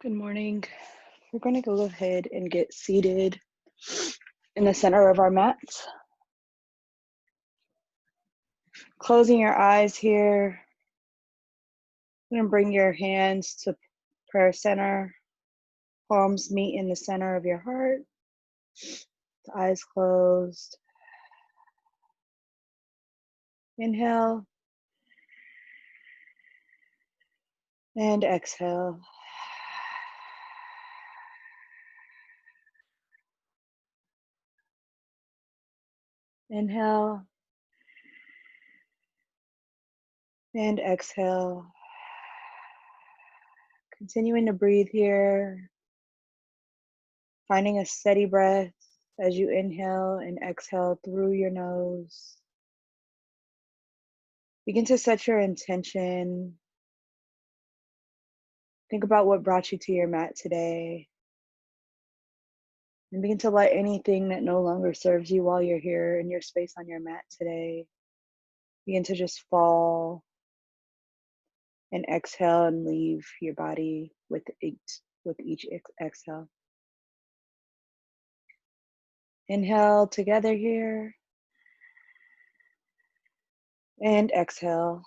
Good morning. We're going to go ahead and get seated in the center of our mats. Closing your eyes here. You're going to bring your hands to prayer center. Palms meet in the center of your heart. The eyes closed. Inhale and exhale. Inhale and exhale. Continuing to breathe here, finding a steady breath as you inhale and exhale through your nose. Begin to set your intention. Think about what brought you to your mat today. And begin to let anything that no longer serves you while you're here in your space on your mat today, begin to just fall and exhale and leave your body with each exhale. Inhale together here and exhale.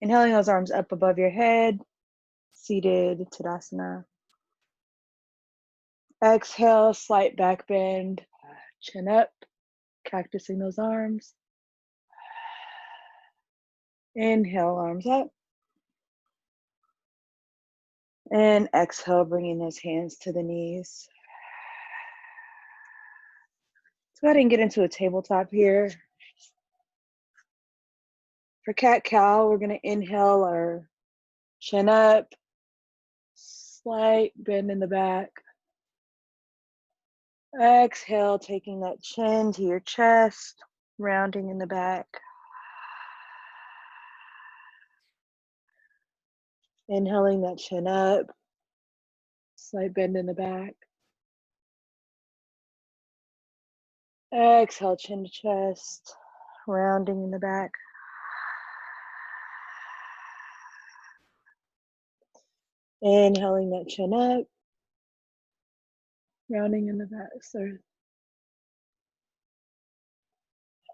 Inhaling those arms up above your head, seated Tadasana. Exhale, slight back bend, chin up, cactusing those arms. Inhale, arms up. And exhale, bringing those hands to the knees. Let's go ahead and get into a tabletop here. For cat-cow, we're going to inhale our chin up, slight bend in the back. Exhale, taking that chin to your chest, rounding in the back. Inhaling that chin up, slight bend in the back. Exhale, chin to chest, rounding in the back. Inhaling that chin up, rounding in the back.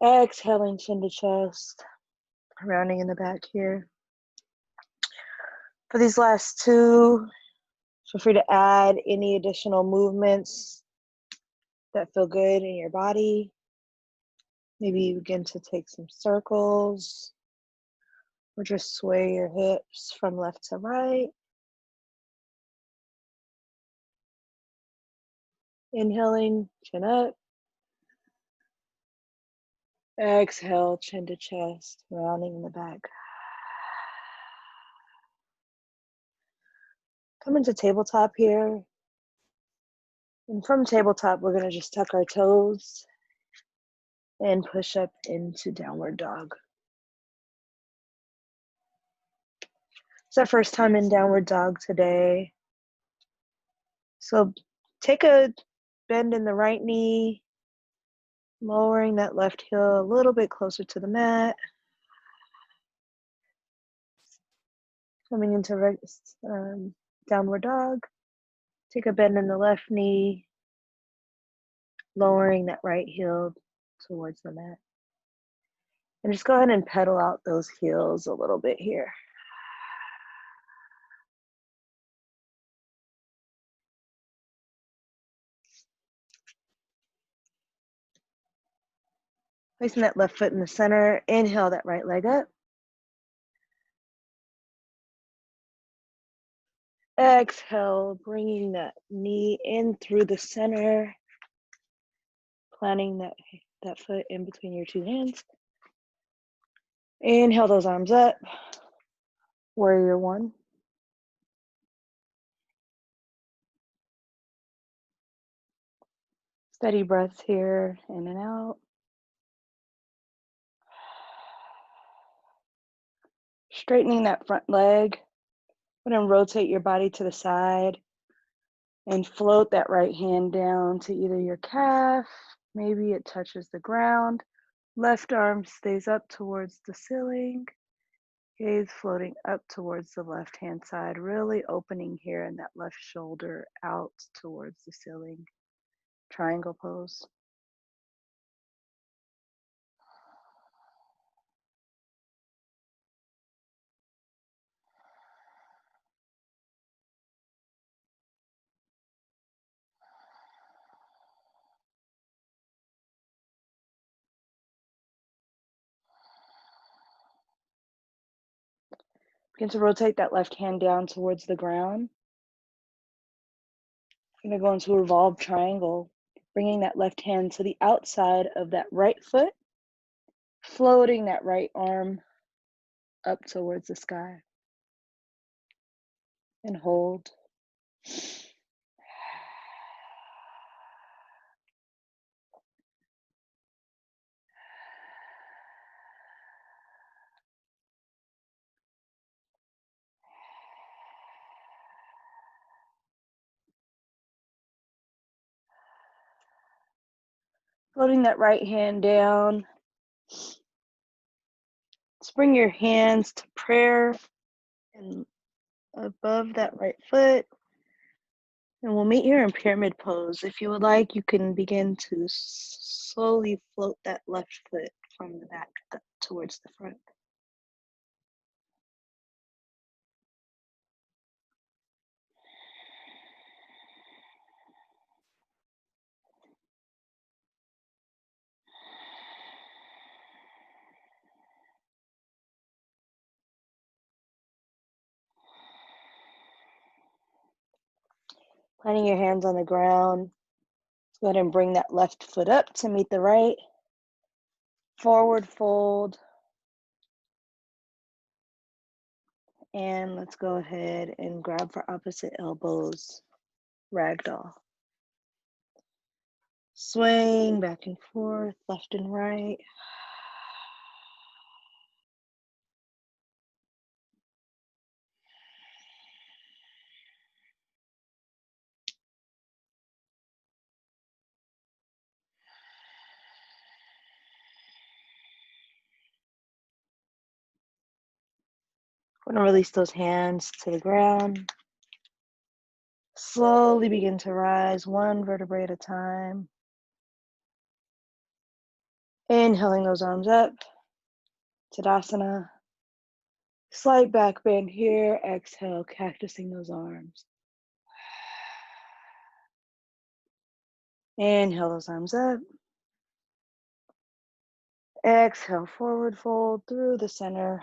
Exhaling, chin to chest, rounding in the back here. For these last two, feel free to add any additional movements that feel good in your body. Maybe you begin to take some circles or just sway your hips from left to right. Inhaling, chin up. Exhale, chin to chest, rounding in the back. Come into tabletop here. And from tabletop, we're going to just tuck our toes and push up into downward dog. It's our first time in downward dog today. So take a bend in the right knee, lowering that left heel a little bit closer to the mat. Coming into downward dog. Take a bend in the left knee, lowering that right heel towards the mat. And just go ahead and pedal out those heels a little bit here. Placing that left foot in the center, inhale that right leg up. Exhale, bringing that knee in through the center, planting that foot in between your two hands. Inhale those arms up, warrior one. Steady breaths here, in and out. Straightening that front leg. Go ahead and rotate your body to the side and float that right hand down to either your calf, maybe it touches the ground, Left arm stays up towards the ceiling. Gaze floating up towards the left-hand side, really opening here in that left shoulder out towards the ceiling. Triangle pose. Begin to rotate that left hand down towards the ground. I'm going to go into a revolved triangle, bringing that left hand to the outside of that right foot, floating that right arm up towards the sky. And hold. Floating that right hand down. Let's bring your hands to prayer and above that right foot. And we'll meet here in pyramid pose. If you would like, you can begin to slowly float that left foot from the back up towards the front. Planting your hands on the ground. Go ahead and bring that left foot up to meet the right. Forward fold. And let's go ahead and grab for opposite elbows. Ragdoll. Swing back and forth, left and right. I'm going to release those hands to the ground. Slowly begin to rise, one vertebrae at a time. Inhaling those arms up, Tadasana. Slight back bend here, exhale, cactusing those arms. Inhale those arms up. Exhale, forward fold through the center.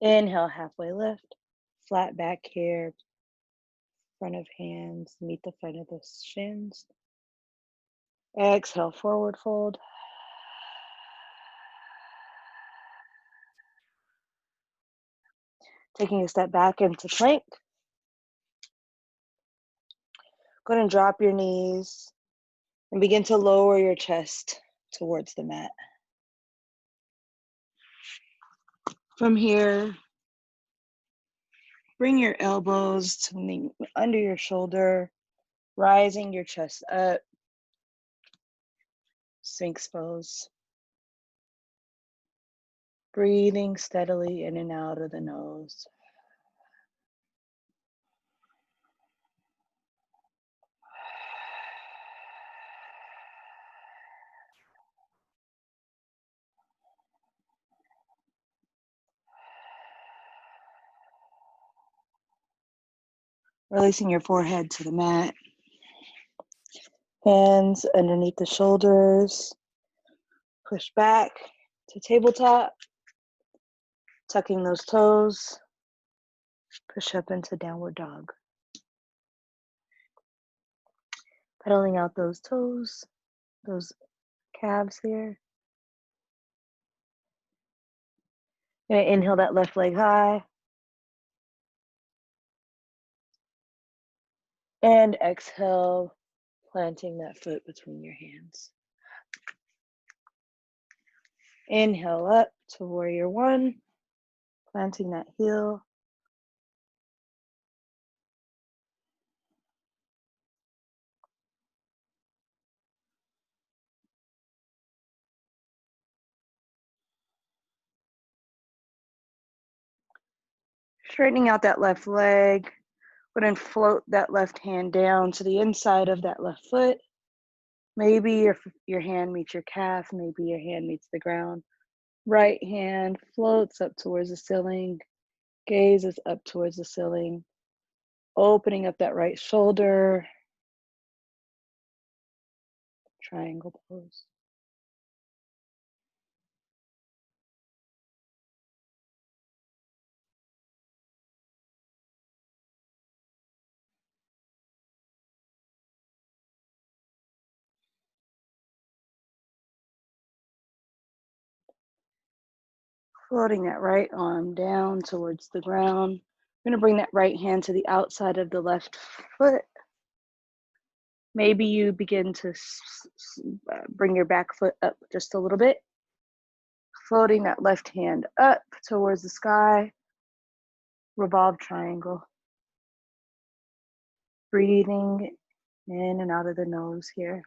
Inhale, halfway lift. Flat back here, front of hands, meet the front of the shins. Exhale, forward fold. Taking a step back into plank. Go ahead and drop your knees and begin to lower your chest towards the mat. From here, bring your elbows to under your shoulder, rising your chest up. Sphinx pose. Breathing steadily in and out of the nose. Releasing your forehead to the mat. Hands underneath the shoulders. Push back to tabletop. Tucking those toes. Push up into downward dog. Pedaling out those toes, those calves here. Gonna inhale that left leg high. And exhale, planting that foot between your hands. Inhale up to warrior one, planting that heel. Straightening out that left leg. Go ahead and float that left hand down to the inside of that left foot. Maybe your hand meets your calf, maybe your hand meets the ground. Right hand floats up towards the ceiling, gazes up towards the ceiling, opening up that right shoulder. Triangle pose. Floating that right arm down towards the ground. We're gonna bring that right hand to the outside of the left foot. Maybe you begin to bring your back foot up just a little bit. Floating that left hand up towards the sky. Revolve triangle. Breathing in and out of the nose here.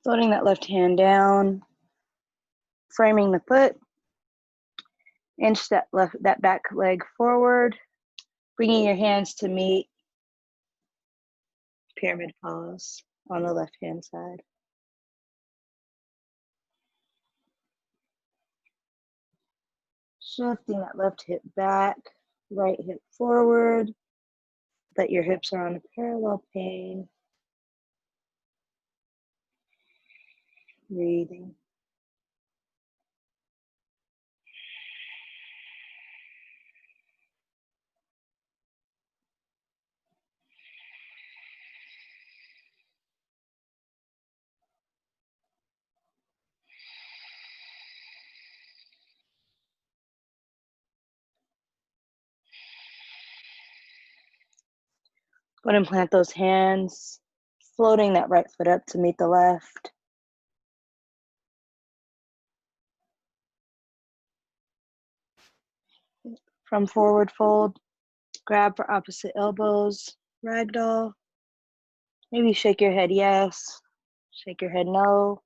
Floating that left hand down, framing the foot, inch that back leg forward, bringing your hands to meet pyramid pose on the left hand side. Shifting that left hip back, right hip forward, that your hips are on a parallel plane. Breathing. Go ahead and plant those hands, floating that right foot up to meet the left. From forward fold, grab for opposite elbows, ragdoll. Maybe shake your head yes, shake your head no.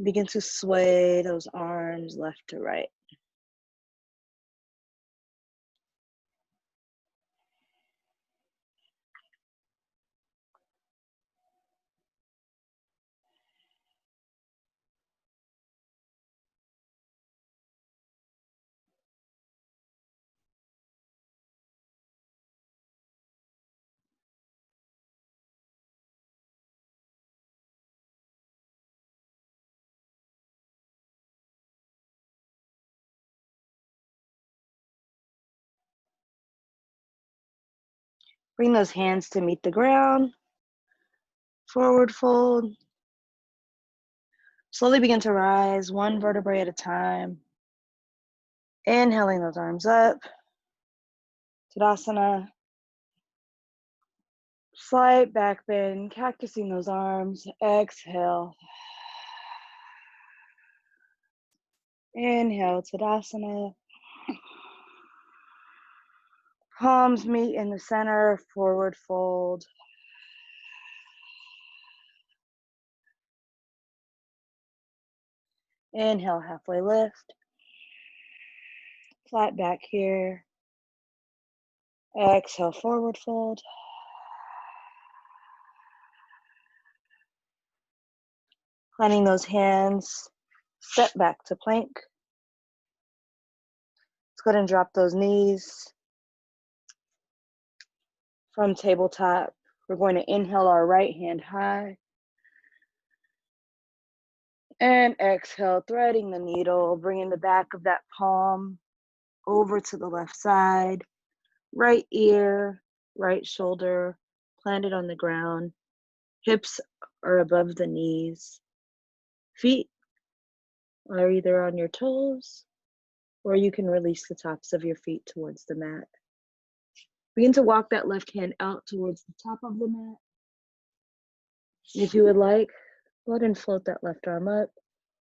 Begin to sway those arms left to right. Bring those hands to meet the ground. Forward fold. Slowly begin to rise, one vertebrae at a time. Inhaling those arms up. Tadasana. Slight back bend, cactusing those arms. Exhale. Inhale, Tadasana. Palms meet in the center, forward fold. Inhale, halfway lift. Flat back here. Exhale, forward fold. Planting those hands, step back to plank. Let's go ahead and drop those knees. From tabletop, we're going to inhale our right hand high. And exhale, threading the needle, bringing the back of that palm over to the left side. Right ear, right shoulder, planted on the ground. Hips are above the knees. Feet are either on your toes or you can release the tops of your feet towards the mat. Begin to walk that left hand out towards the top of the mat. If you would like, go ahead and float that left arm up,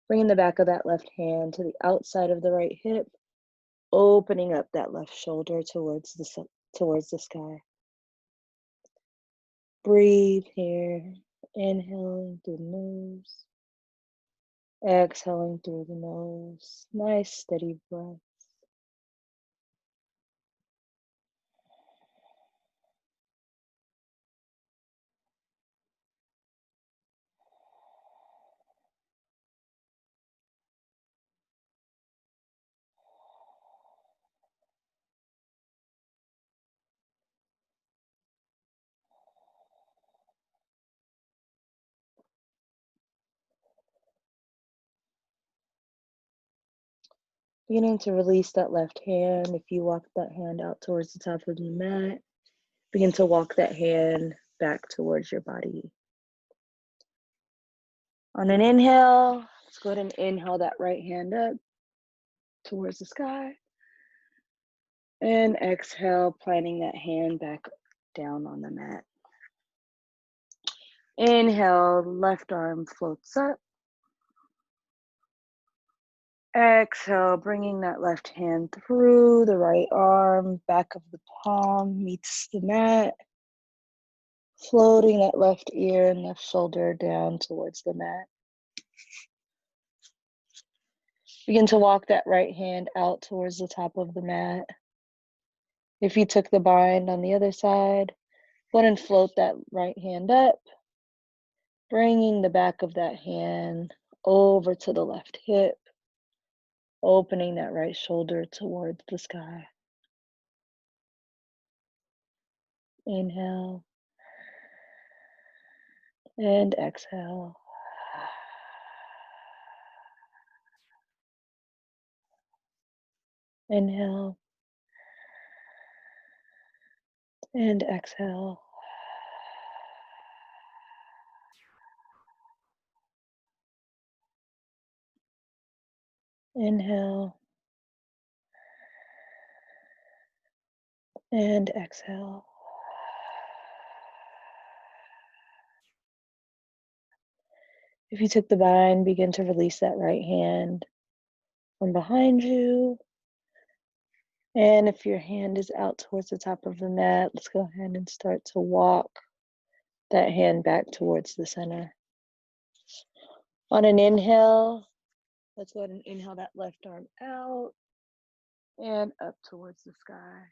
bringing the back of that left hand to the outside of the right hip, opening up that left shoulder towards the sky. Breathe here, inhaling through the nose, exhaling through the nose. Nice steady breath. Beginning to release that left hand. If you walk that hand out towards the top of the mat, begin to walk that hand back towards your body. On an inhale, let's go ahead and inhale that right hand up towards the sky. And exhale, planting that hand back down on the mat. Inhale, left arm floats up. Exhale, bringing that left hand through the right arm, back of the palm meets the mat. Floating that left ear and left shoulder down towards the mat. Begin to walk that right hand out towards the top of the mat. If you took the bind on the other side, go ahead and float that right hand up, bringing the back of that hand over to the left hip, opening that right shoulder towards the sky. Inhale and exhale. Inhale and exhale. Inhale and exhale. If you took the bind, begin to release that right hand from behind you. And if your hand is out towards the top of the mat, let's go ahead and start to walk that hand back towards the center. On an inhale, let's go ahead and inhale that left arm out and up towards the sky.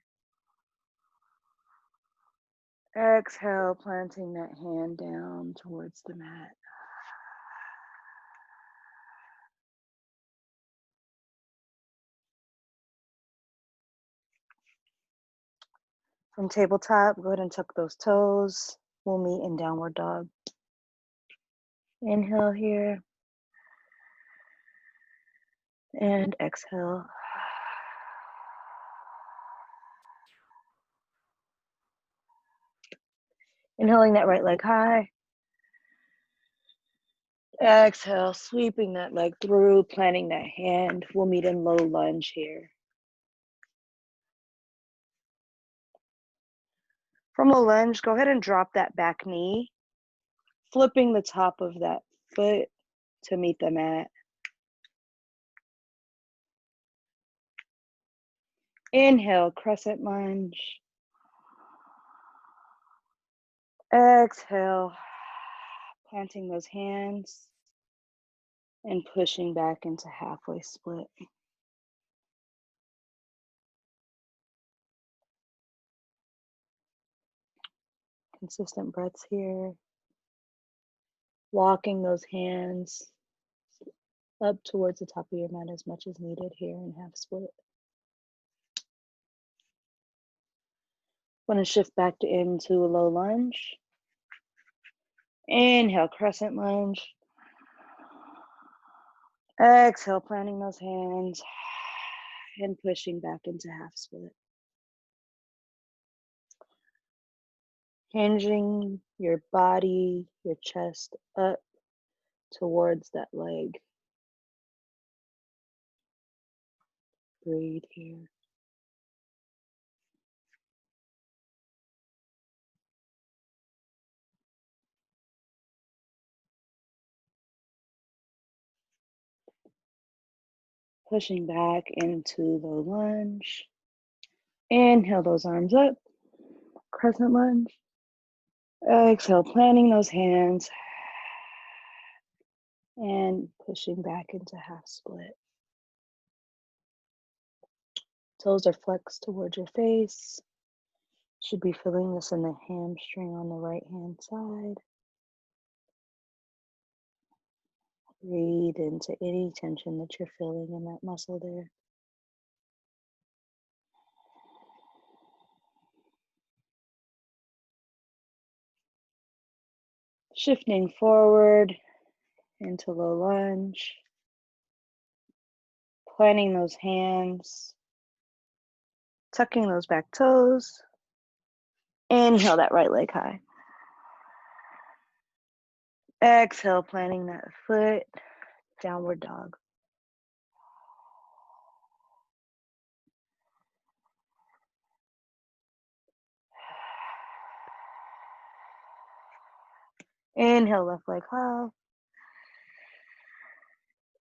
Exhale, planting that hand down towards the mat. From tabletop, go ahead and tuck those toes. We'll meet in downward dog. Inhale here. And exhale. Inhaling that right leg high. Exhale, sweeping that leg through, planting that hand. We'll meet in low lunge here. From low lunge, go ahead and drop that back knee, flipping the top of that foot to meet the mat. Inhale, crescent lunge. Exhale, planting those hands and pushing back into halfway split. Consistent breaths here. Walking those hands up towards the top of your mat as much as needed here in half split. Want to shift back into a low lunge. Inhale, crescent lunge. Exhale, planting those hands and pushing back into half split. Hinging your body, your chest up towards that leg. Breathe here. Pushing back into low lunge. Inhale those arms up, crescent lunge. Exhale, planting those hands and pushing back into half split. Toes are flexed towards your face. Should be feeling this in the hamstring on the right hand side. Breathe into any tension that you're feeling in that muscle there. Shifting forward into low lunge. Planting those hands. Tucking those back toes. Inhale that right leg high. Exhale, planting that foot. Downward dog. Inhale, left leg high.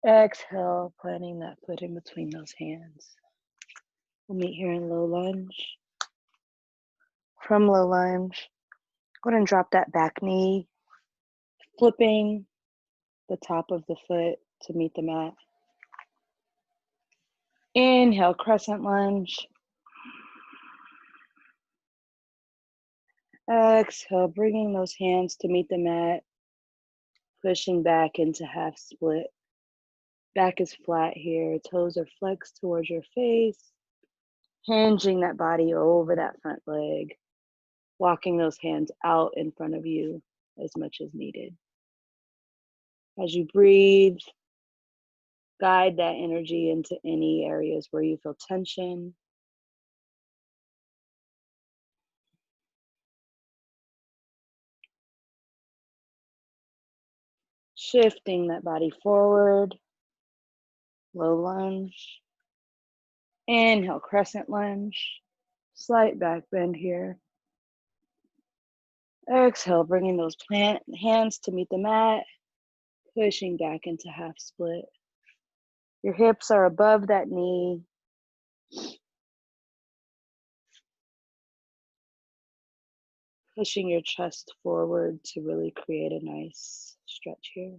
Exhale, planting that foot in between those hands. We'll meet here in low lunge. From low lunge, go ahead and drop that back knee, flipping the top of the foot to meet the mat. Inhale, crescent lunge. Exhale, bringing those hands to meet the mat, pushing back into half split. Back is flat here, toes are flexed towards your face, hinging that body over that front leg, walking those hands out in front of you as much as needed. As you breathe, guide that energy into any areas where you feel tension. Shifting that body forward, low lunge. Inhale, crescent lunge. Slight back bend here. Exhale, bringing those hands to meet the mat, pushing back into half split. Your hips are above that knee. Pushing your chest forward to really create a nice stretch here.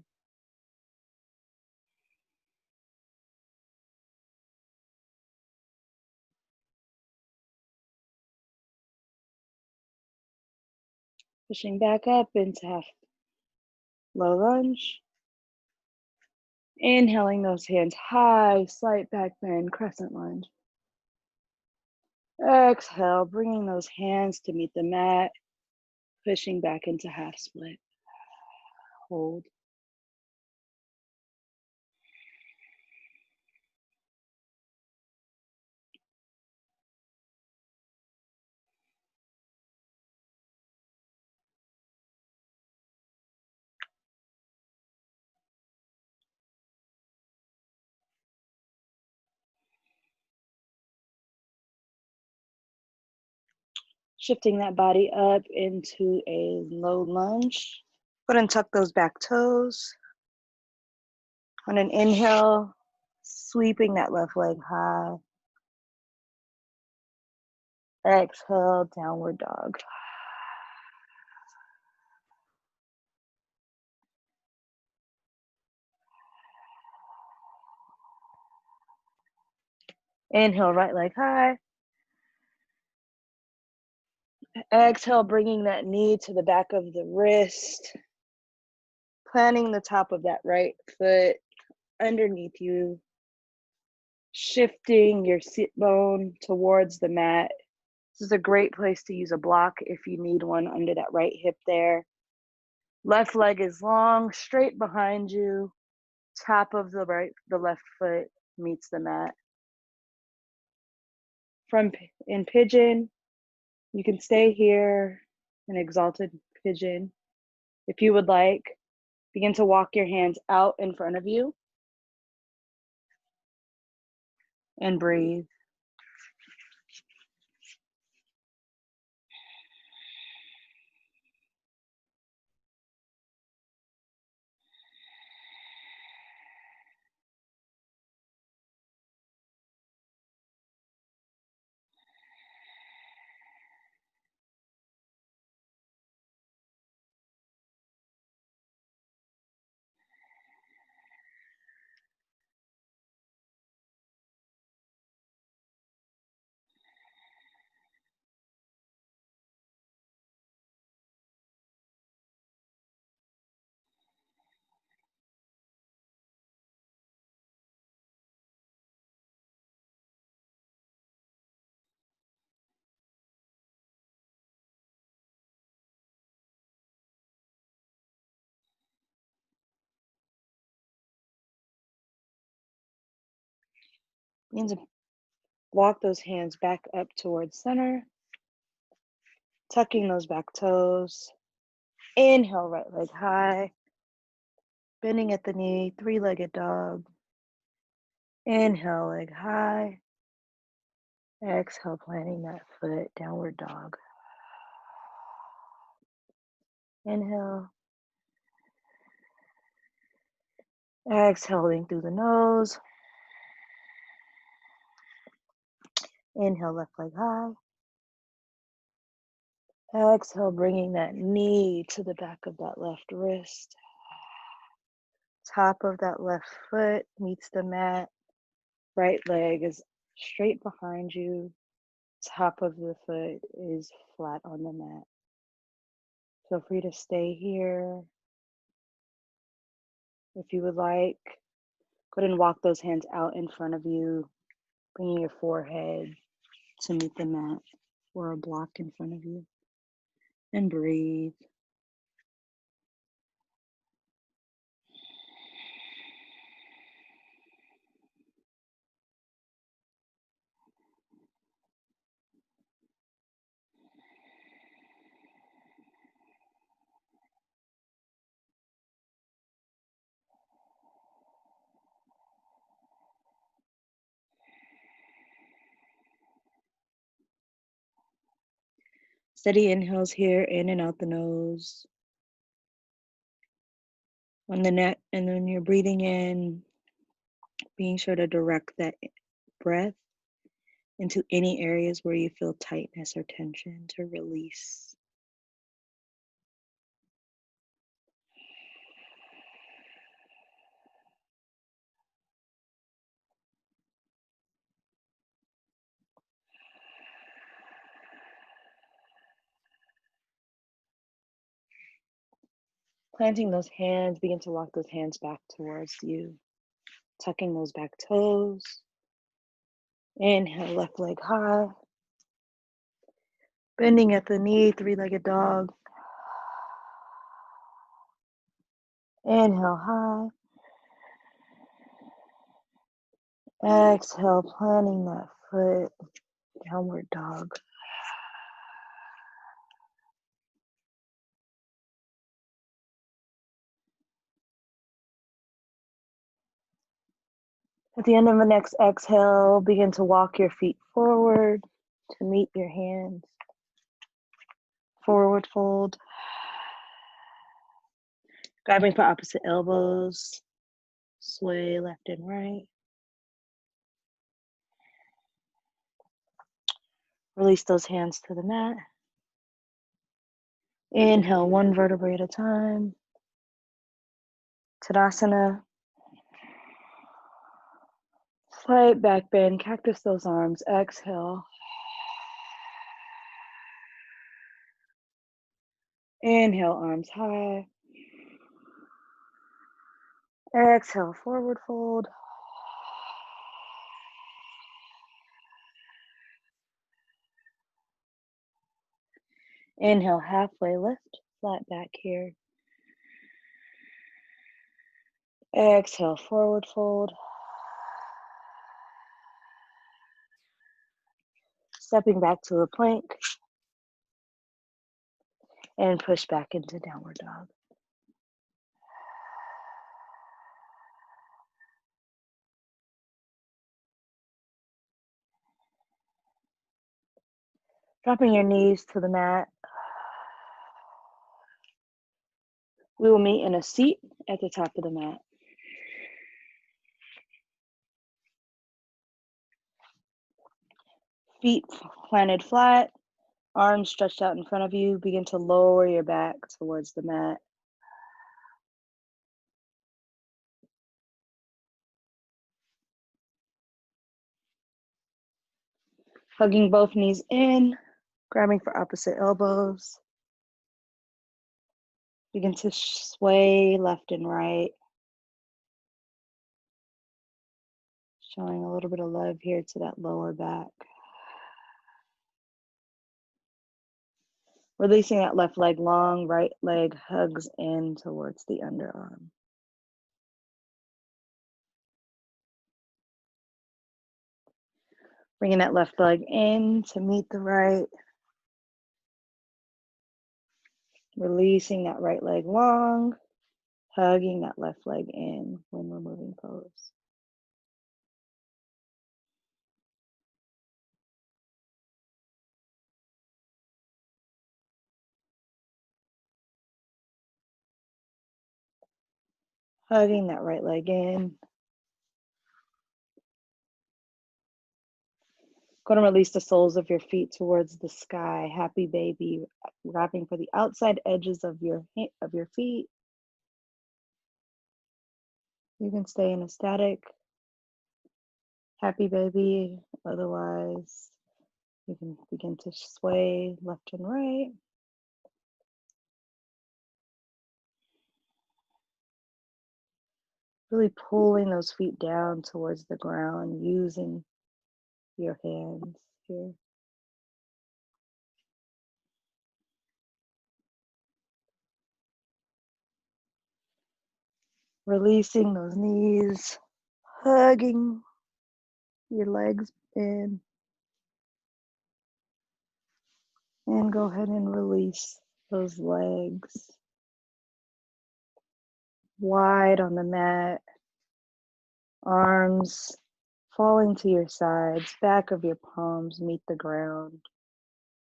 Pushing back up into half low lunge. Inhaling those hands high, slight back bend, crescent lunge. Exhale, bringing those hands to meet the mat, pushing back into half split. Hold. Shifting that body up into a low lunge. Go ahead and tuck those back toes. On an inhale, sweeping that left leg high. Exhale, downward dog. Inhale, right leg high. Exhale, bringing that knee to the back of the wrist. Planting the top of that right foot underneath you. Shifting your sit bone towards the mat. This is a great place to use a block if you need one under that right hip there. Left leg is long, straight behind you. Top of the left foot meets the mat. In pigeon, you can stay here in exalted pigeon. If you would like, begin to walk your hands out in front of you and breathe. Begin to walk those hands back up towards center, tucking those back toes. Inhale, right leg high, bending at the knee, three-legged dog. Inhale, leg high. Exhale, planting that foot, downward dog. Inhale. Exhaling through the nose. Inhale, left leg high. Exhale, bringing that knee to the back of that left wrist. Top of that left foot meets the mat. Right leg is straight behind you. Top of the foot is flat on the mat. Feel free to stay here. If you would like, go ahead and walk those hands out in front of you, bringing your forehead to meet the mat or a block in front of you. And breathe. Steady inhales here, in and out the nose. On the neck, and then you're breathing in, being sure to direct that breath into any areas where you feel tightness or tension to release. Planting those hands, begin to walk those hands back towards you, tucking those back toes. Inhale, left leg high. Bending at the knee, three-legged dog. Inhale, high. Exhale, planting that foot, downward dog. At the end of the next exhale, begin to walk your feet forward to meet your hands. Forward fold. Grabbing for opposite elbows. Sway left and right. Release those hands to the mat. Inhale, one vertebrae at a time. Tadasana. Slight back bend, cactus those arms. Exhale. Inhale, arms high. Exhale, forward fold. Inhale, halfway lift, flat back here. Exhale, forward fold. Stepping back to a plank. And push back into downward dog. Dropping your knees to the mat. We will meet in a seat at the top of the mat. Feet planted flat, arms stretched out in front of you. Begin to lower your back towards the mat. Hugging both knees in, grabbing for opposite elbows. Begin to sway left and right. Showing a little bit of love here to that lower back. Releasing that left leg long, right leg hugs in towards the underarm. Bringing that left leg in to meet the right. Releasing that right leg long. Hugging that left leg in when we're moving pose. Hugging that right leg in. Go to release the soles of your feet towards the sky. Happy baby, wrapping for the outside edges of your feet. You can stay in a static happy baby. Otherwise, you can begin to sway left and right. Really pulling those feet down towards the ground, using your hands here. Releasing those knees, hugging your legs in. And go ahead and release those legs. Wide on the mat, arms falling to your sides, back of your palms meet the ground.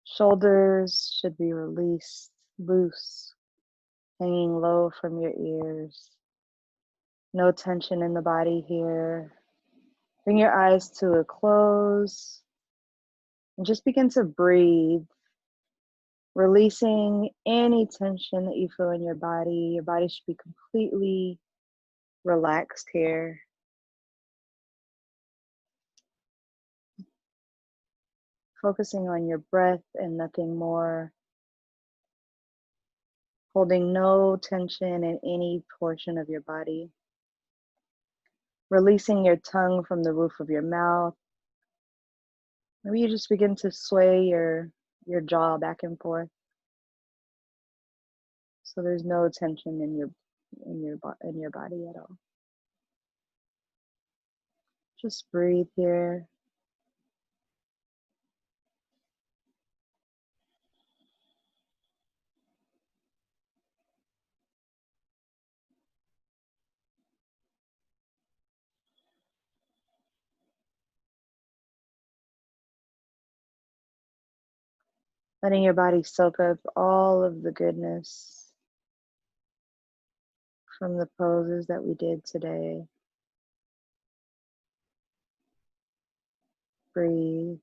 Shoulders should be released, loose, hanging low from your ears. No tension in the body here. Bring your eyes to a close and just begin to breathe, releasing any tension that you feel in your body. Your body should be completely relaxed here. Focusing on your breath and nothing more. Holding no tension in any portion of your body. Releasing your tongue from the roof of your mouth. Maybe you just begin to sway your jaw back and forth. So there's no tension in your body at all. Just breathe here. Letting your body soak up all of the goodness from the poses that we did today. Breathe.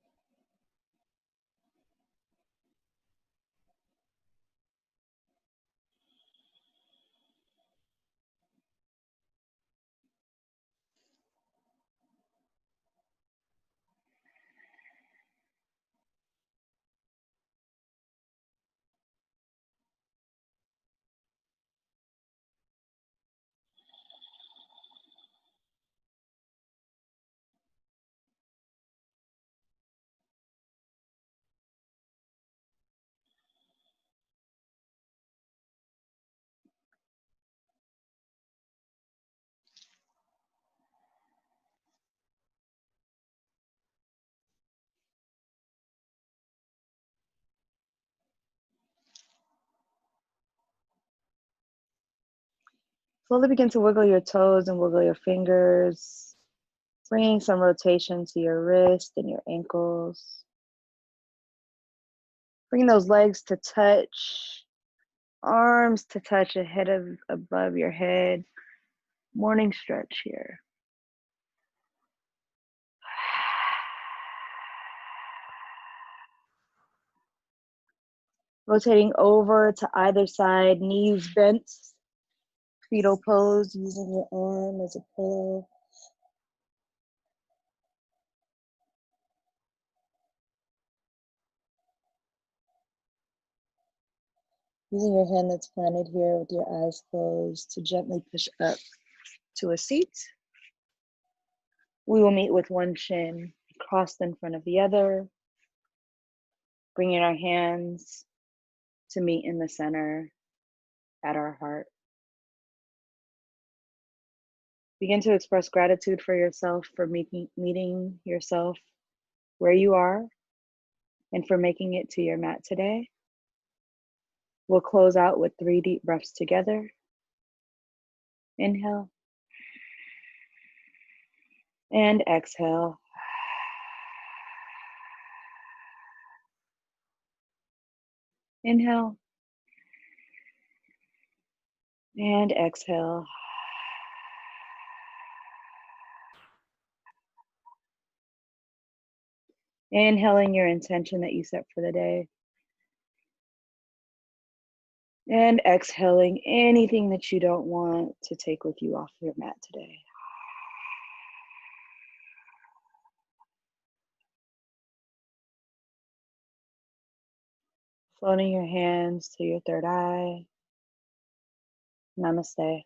Slowly begin to wiggle your toes and wiggle your fingers, bringing some rotation to your wrist and your ankles. Bring those legs to touch, arms to touch above your head. Morning stretch here. Rotating over to either side, knees bent, fetal pose, using your arm as a pillow. Using your hand that's planted here with your eyes closed to gently push up to a seat. We will meet with one shin crossed in front of the other, bringing our hands to meet in the center at our heart. Begin to express gratitude for yourself, for meeting yourself where you are and for making it to your mat today. We'll close out with 3 deep breaths together. Inhale and exhale. Inhale and exhale. Inhaling your intention that you set for the day. And exhaling anything that you don't want to take with you off your mat today. Floating your hands to your third eye. Namaste.